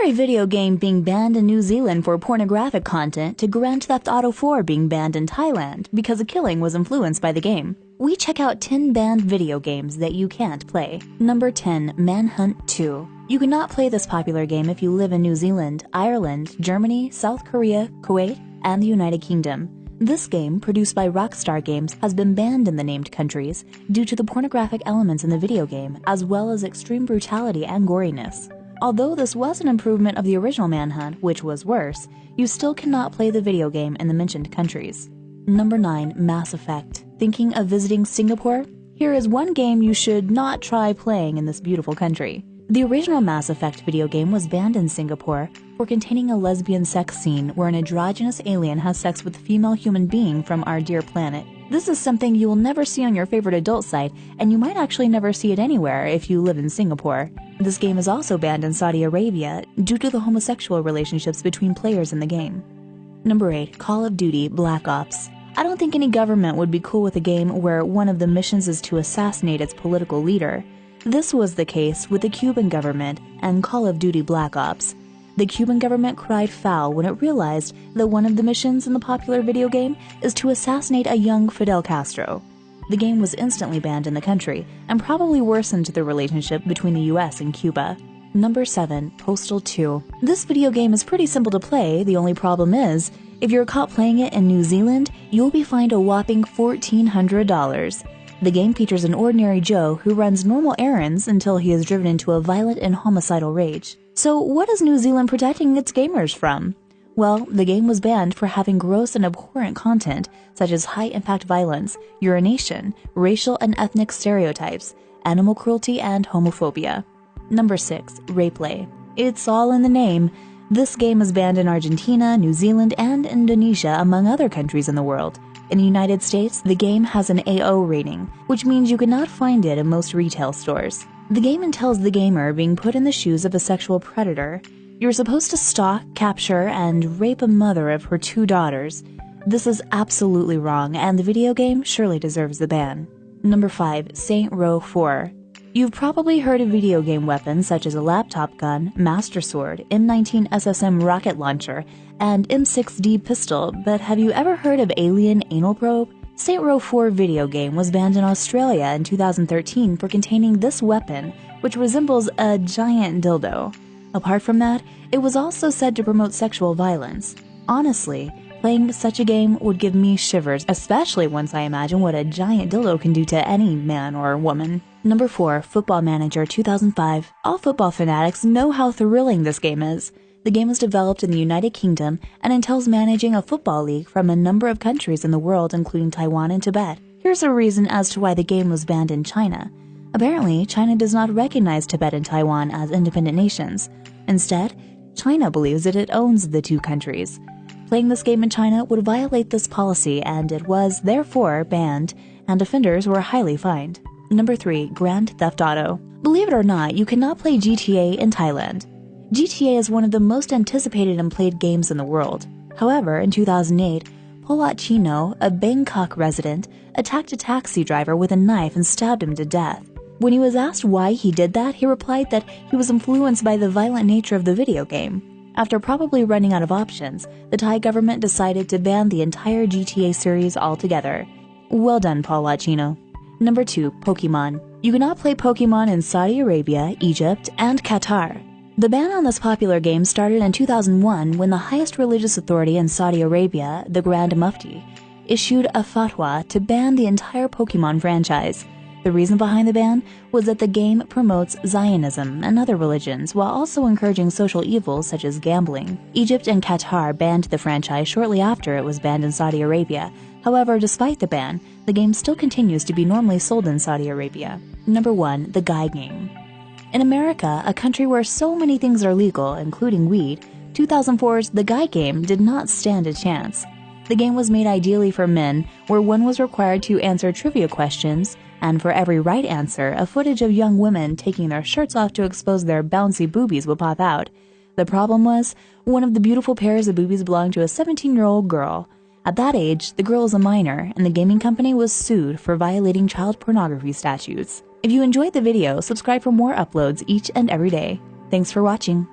a video game being banned in New Zealand for pornographic content to Grand Theft Auto 4 being banned in Thailand because a killing was influenced by the game, we check out 10 banned video games that you can't play. Number 10. Manhunt 2. You cannot play this popular game if you live in New Zealand, Ireland, Germany, South Korea, Kuwait, and the United Kingdom. This game, produced by Rockstar Games, has been banned in the named countries due to the pornographic elements in the video game, as well as extreme brutality and goriness. Although this was an improvement of the original Manhunt, which was worse, you still cannot play the video game in the mentioned countries. Number 9. Mass Effect. Thinking of visiting Singapore? Here is one game you should not try playing in this beautiful country. The original Mass Effect video game was banned in Singapore for containing a lesbian sex scene where an androgynous alien has sex with a female human being from our dear planet. This is something you will never see on your favorite adult site, and you might actually never see it anywhere if you live in Singapore. This game is also banned in Saudi Arabia due to the homosexual relationships between players in the game. Number 8. Call of Duty Black Ops. I don't think any government would be cool with a game where one of the missions is to assassinate its political leader. This was the case with the Cuban government and Call of Duty Black Ops. The Cuban government cried foul when it realized that one of the missions in the popular video game is to assassinate a young Fidel Castro. The game was instantly banned in the country and probably worsened the relationship between the US and Cuba. Number 7. Postal 2. This video game is pretty simple to play. The only problem is, if you're caught playing it in New Zealand, you'll be fined a whopping $1,400. The game features an ordinary Joe who runs normal errands until he is driven into a violent and homicidal rage. So what is New Zealand protecting its gamers from? Well, the game was banned for having gross and abhorrent content such as high-impact violence, urination, racial and ethnic stereotypes, animal cruelty, and homophobia. Number 6. Replay. It's all in the name. This game is banned in Argentina, New Zealand, and Indonesia, among other countries in the world. In the United States, the game has an AO rating, which means you cannot find it in most retail stores. The game entails the gamer being put in the shoes of a sexual predator. You're supposed to stalk, capture, and rape a mother of her 2 daughters. This is absolutely wrong, and the video game surely deserves the ban. Number 5. Saints Row 4. You've probably heard of video game weapons such as a laptop gun, Master Sword, M19 SSM rocket launcher, and M6D pistol, but have you ever heard of Alien Anal Probe? Saints Row 4 video game was banned in Australia in 2013 for containing this weapon, which resembles a giant dildo. Apart from that, it was also said to promote sexual violence. Honestly, playing such a game would give me shivers, especially once I imagine what a giant dildo can do to any man or woman. Number 4. Football Manager 2005. All football fanatics know how thrilling this game is. The game was developed in the United Kingdom and entails managing a football league from a number of countries in the world, including Taiwan and Tibet. Here's a reason as to why the game was banned in China. Apparently, China does not recognize Tibet and Taiwan as independent nations. Instead, China believes that it owns the 2 countries. Playing this game in China would violate this policy, and it was, therefore, banned, and offenders were highly fined. Number 3. Grand Theft Auto. Believe it or not, you cannot play GTA in Thailand. GTA is one of the most anticipated and played games in the world. However, in 2008, Polat Chino, a Bangkok resident, attacked a taxi driver with a knife and stabbed him to death. When he was asked why he did that, he replied that he was influenced by the violent nature of the video game. After probably running out of options, the Thai government decided to ban the entire GTA series altogether. Well done, Polat Chino. Number 2. Pokemon. You cannot play Pokemon in Saudi Arabia, Egypt, and Qatar. The ban on this popular game started in 2001 when the highest religious authority in Saudi Arabia, the Grand Mufti, issued a fatwa to ban the entire Pokemon franchise. The reason behind the ban was that the game promotes Zionism and other religions while also encouraging social evils such as gambling. Egypt and Qatar banned the franchise shortly after it was banned in Saudi Arabia. However, despite the ban, the game still continues to be normally sold in Saudi Arabia. Number 1. The Guy Game. In America, a country where so many things are legal, including weed, 2004's The Guy Game did not stand a chance. The game was made ideally for men, where one was required to answer trivia questions, and for every right answer, a footage of young women taking their shirts off to expose their bouncy boobies would pop out. The problem was, one of the beautiful pairs of boobies belonged to a 17-year-old girl. At that age, the girl was a minor, and the gaming company was sued for violating child pornography statutes. If you enjoyed the video, subscribe for more uploads each and every day. Thanks for watching.